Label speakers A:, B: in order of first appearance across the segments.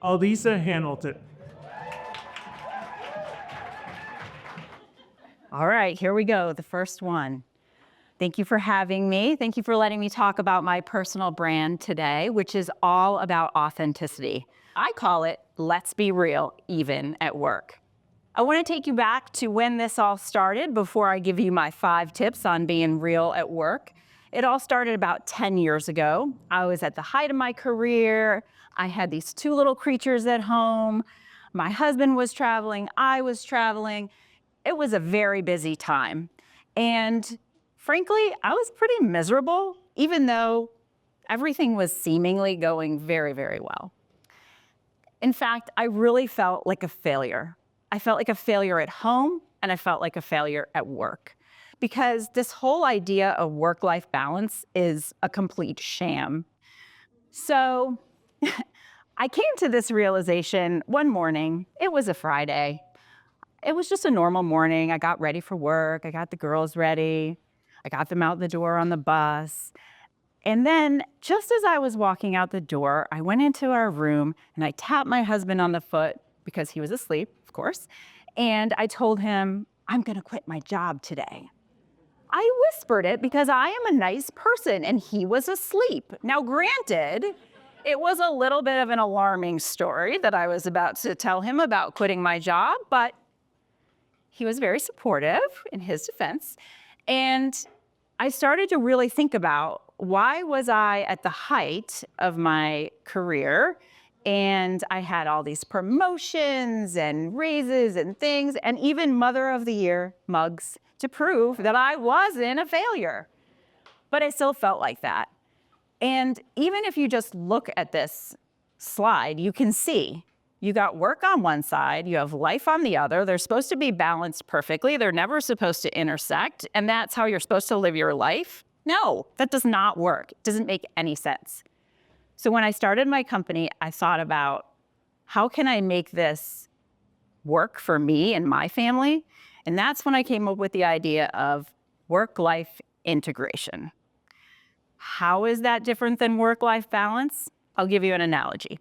A: Alisa handled it.
B: All right, here we go, the first one. Thank you for having me. Thank you for letting me talk about my personal brand today, which is all about authenticity. I call it Let's Be Real, even at work. I want to take you back to when this all started before I give you my 5 tips on being real at work. It all started about 10 years ago. I was at the height of my career. I had these 2 little creatures at home. My husband was traveling. I was traveling. It was a very busy time. And frankly, I was pretty miserable, even though everything was seemingly going very, very well. In fact, I really felt like a failure. I felt like a failure at home, and I felt like a failure at work. Because this whole idea of work-life balance is a complete sham. So I came to this realization one morning. It was a Friday. It was just a normal morning. I got ready for work. I got the girls ready. I got them out the door on the bus. And then just as I was walking out the door, I went into our room and I tapped my husband on the foot because he was asleep, of course. And I told him, I'm going to quit my job today. I whispered it because I am a nice person and he was asleep. Now, granted, it was a little bit of an alarming story that I was about to tell him about quitting my job, but he was very supportive in his defense. And I started to really think about, why was I at the height of my career and I had all these promotions and raises and things and even Mother of the Year mugs to prove that I wasn't a failure. But I still felt like that. And even if you just look at this slide, you can see you got work on one side, you have life on the other. They're supposed to be balanced perfectly. They're never supposed to intersect. And that's how you're supposed to live your life? No, that does not work. It doesn't make any sense. So when I started my company, I thought about, how can I make this work for me and my family? And that's when I came up with the idea of work-life integration. How is that different than work-life balance? I'll give you an analogy.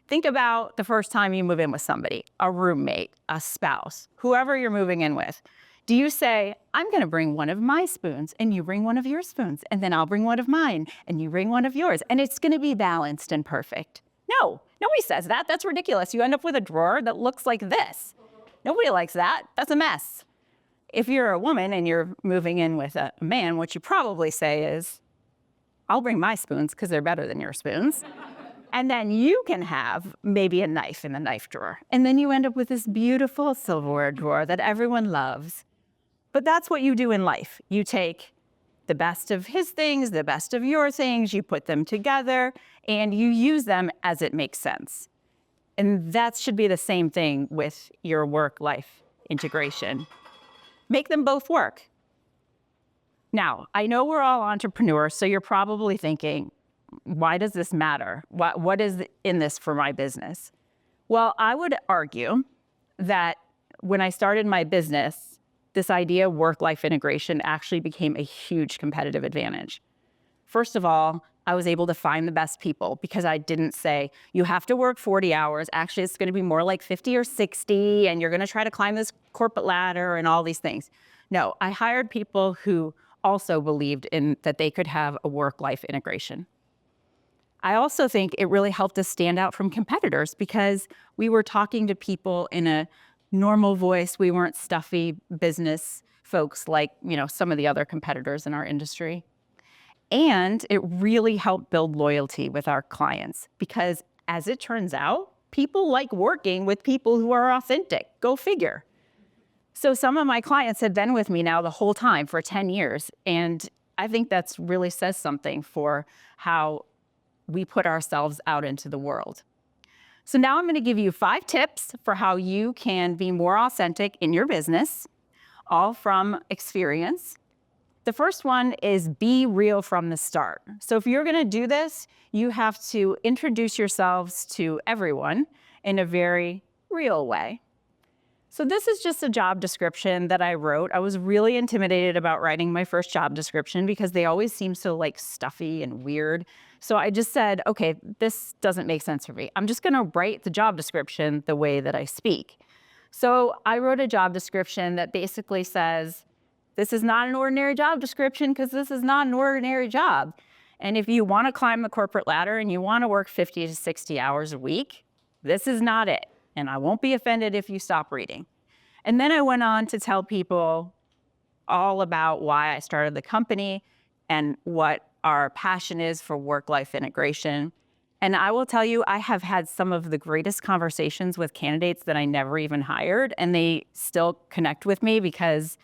B: Think about the first time you move in with somebody, a roommate, a spouse, whoever you're moving in with. Do you say, I'm going to bring one of my spoons and you bring one of your spoons and then I'll bring one of mine and you bring one of yours and it's going to be balanced and perfect? No, nobody says that. That's ridiculous. You end up with a drawer that looks like this. Nobody likes that. That's a mess. If you're a woman and you're moving in with a man, what you probably say is, I'll bring my spoons because they're better than your spoons. And then you can have maybe a knife in the knife drawer. And then you end up with this beautiful silverware drawer that everyone loves. But that's what you do in life. You take the best of his things, the best of your things, you put them together, and you use them as it makes sense. And that should be the same thing with your work-life integration. Make them both work. Now, I know we're all entrepreneurs, so you're probably thinking, why does this matter? What is in this for my business? Well, I would argue that when I started my business, this idea of work-life integration actually became a huge competitive advantage. First of all, I was able to find the best people because I didn't say, you have to work 40 hours. Actually, it's going to be more like 50 or 60, and you're going to try to climb this corporate ladder and all these things. No, I hired people who also believed in that they could have a work-life integration. I also think it really helped us stand out from competitors because we were talking to people in a normal voice. We weren't stuffy business folks like, some of the other competitors in our industry. And it really helped build loyalty with our clients because, as it turns out, people like working with people who are authentic. Go figure. So some of my clients have been with me now the whole time for 10 years. And I think that's really says something for how we put ourselves out into the world. So now I'm going to give you 5 tips for how you can be more authentic in your business, all from experience. The first one is be real from the start. So if you're going to do this, you have to introduce yourselves to everyone in a very real way. So this is just a job description that I wrote. I was really intimidated about writing my first job description because they always seem so like stuffy and weird. So I just said, okay, this doesn't make sense for me. I'm just going to write the job description the way that I speak. So I wrote a job description that basically says, this is not an ordinary job description because this is not an ordinary job. And if you want to climb the corporate ladder and you want to work 50 to 60 hours a week, this is not it. And I won't be offended if you stop reading. And then I went on to tell people all about why I started the company and what our passion is for work-life integration. And I will tell you, I have had some of the greatest conversations with candidates that I never even hired, and they still connect with me because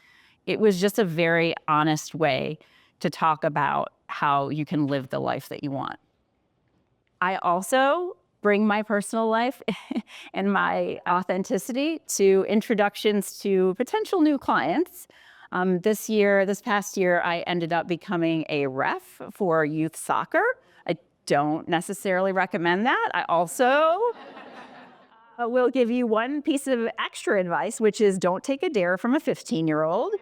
B: it was just a very honest way to talk about how you can live the life that you want. I also bring my personal life and my authenticity to introductions to potential new clients. This past year, I ended up becoming a ref for youth soccer. I don't necessarily recommend that. I also will give you one piece of extra advice, which is don't take a dare from a 15-year-old.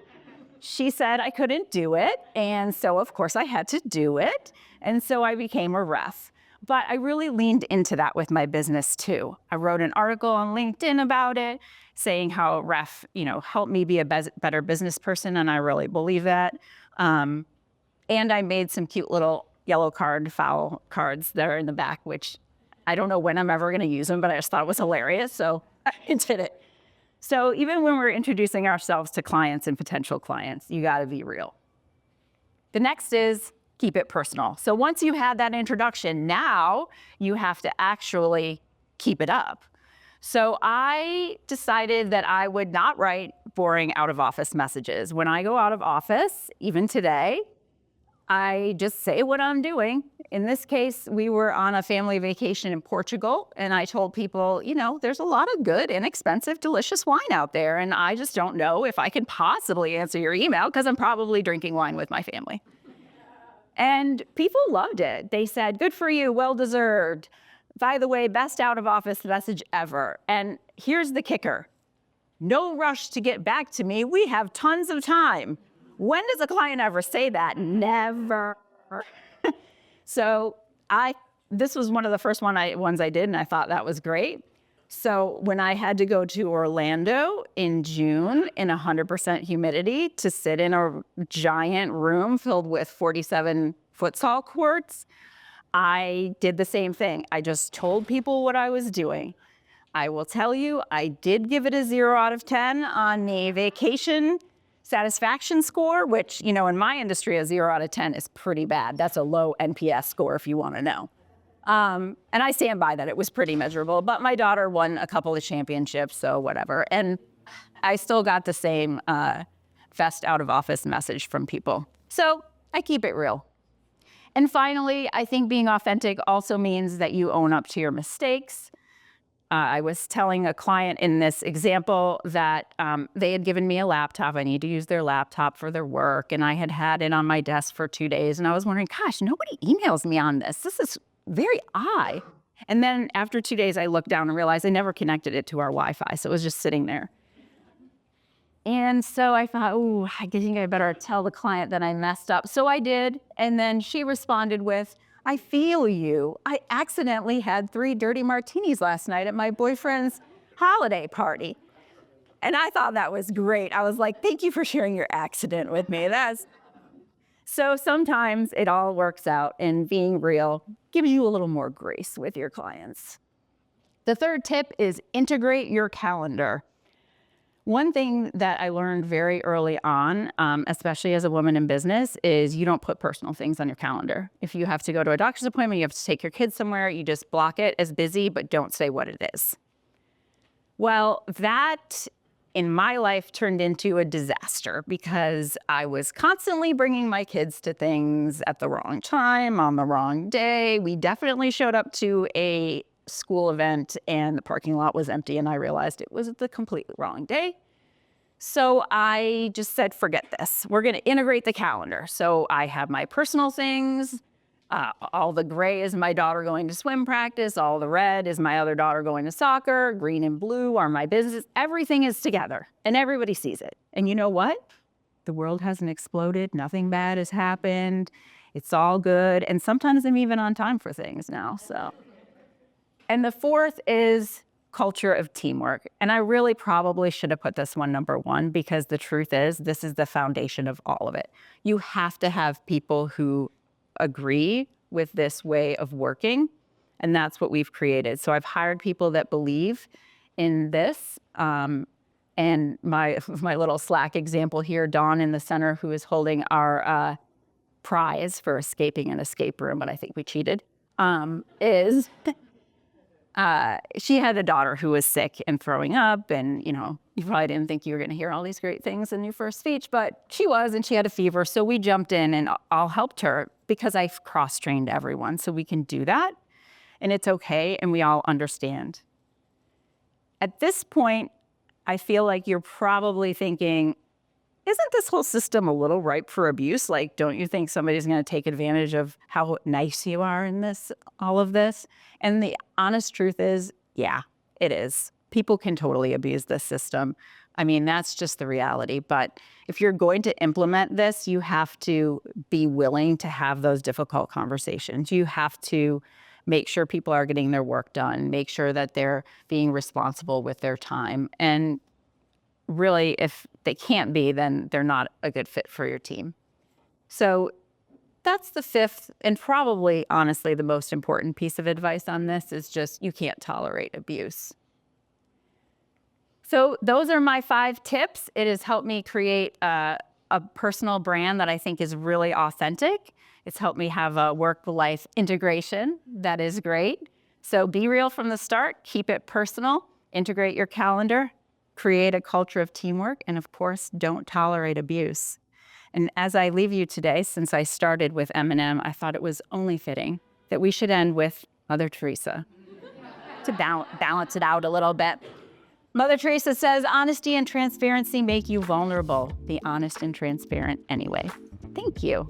B: She said I couldn't do it, and so of course I had to do it, and so I became a ref. But I really leaned into that with my business too. I wrote an article on LinkedIn about it, saying how ref, helped me be a better business person, and I really believe that. And I made some cute little yellow card foul cards that are in the back, which I don't know when I'm ever going to use them, but I just thought it was hilarious, so I did it. So even when we're introducing ourselves to clients and potential clients, you got to be real. The next is keep it personal. So once you had that introduction, now you have to actually keep it up. So I decided that I would not write boring out-of-office messages. When I go out of office, even today, I just say what I'm doing. In this case, we were on a family vacation in Portugal, and I told people, there's a lot of good, inexpensive, delicious wine out there, and I just don't know if I can possibly answer your email because I'm probably drinking wine with my family. And people loved it. They said, good for you, well-deserved. By the way, best out-of-office message ever. And here's the kicker. No rush to get back to me. We have tons of time. When does a client ever say that? Never. So this was one of the first ones I did, and I thought that was great. So when I had to go to Orlando in June in 100% humidity to sit in a giant room filled with 47 futsal courts, I did the same thing. I just told people what I was doing. I will tell you, I did give it a 0 out of 10 on the vacation satisfaction score, which, in my industry, a 0 out of 10 is pretty bad. That's a low NPS score if you want to know. And I stand by that. It was pretty miserable, but my daughter won a couple of championships, so whatever. And I still got the same best out of office message from people. So I keep it real. And finally, I think being authentic also means that you own up to your mistakes. I was telling a client in this example that they had given me a laptop. I need to use their laptop for their work. And I had it on my desk for 2 days. And I was wondering, gosh, nobody emails me on this. This is very odd. And then after 2 days, I looked down and realized I never connected it to our Wi-Fi. So it was just sitting there. And so I thought, I think I better tell the client that I messed up. So I did. And then she responded with, I feel you. I accidentally had 3 dirty martinis last night at my boyfriend's holiday party. And I thought that was great. I was like, thank you for sharing your accident with me. So sometimes it all works out, and being real gives you a little more grace with your clients. The third tip is integrate your calendar. One thing that I learned very early on, especially as a woman in business, is you don't put personal things on your calendar. If you have to go to a doctor's appointment, you have to take your kids somewhere, you just block it as busy, but don't say what it is. Well, that in my life turned into a disaster because I was constantly bringing my kids to things at the wrong time, on the wrong day. We definitely showed up to a school event and the parking lot was empty, and I realized it was the completely wrong day. So I just said, forget this. We're going to integrate the calendar. So I have my personal things All the gray is my daughter going to swim practice. All the red is my other daughter going to soccer. Green and blue are my business. Everything is together and everybody sees it. And you know what? The world hasn't exploded. Nothing bad has happened. It's all good. And sometimes I'm even on time for things now. And the fourth is culture of teamwork. And I really probably should have put this one number one, because the truth is, this is the foundation of all of it. You have to have people who agree with this way of working. And that's what we've created. So I've hired people that believe in this. And my little Slack example here, Dawn in the center, who is holding our prize for escaping an escape room, but I think we cheated, is she had a daughter who was sick and throwing up. And, you probably didn't think you were going to hear all these great things in your first speech, but she was, and she had a fever. So we jumped in and all helped her, because I've cross-trained everyone. So we can do that, and it's okay, and we all understand. At this point, I feel like you're probably thinking, isn't this whole system a little ripe for abuse? Like, don't you think somebody's going to take advantage of how nice you are in all of this? And the honest truth is, yeah, it is. People can totally abuse this system. I mean, that's just the reality. But if you're going to implement this, you have to be willing to have those difficult conversations. You have to make sure people are getting their work done, make sure that they're being responsible with their time. And really, if they can't be, then they're not a good fit for your team. So that's the fifth, and probably, honestly, the most important piece of advice on this is just, you can't tolerate abuse. So those are my 5 tips. It has helped me create a personal brand that I think is really authentic. It's helped me have a work-life integration that is great. So be real from the start, keep it personal, integrate your calendar, create a culture of teamwork, and of course, don't tolerate abuse. And as I leave you today, since I started with M&M, I thought it was only fitting that we should end with Mother Teresa to balance it out a little bit. Mother Teresa says, honesty and transparency make you vulnerable. Be honest and transparent anyway. Thank you.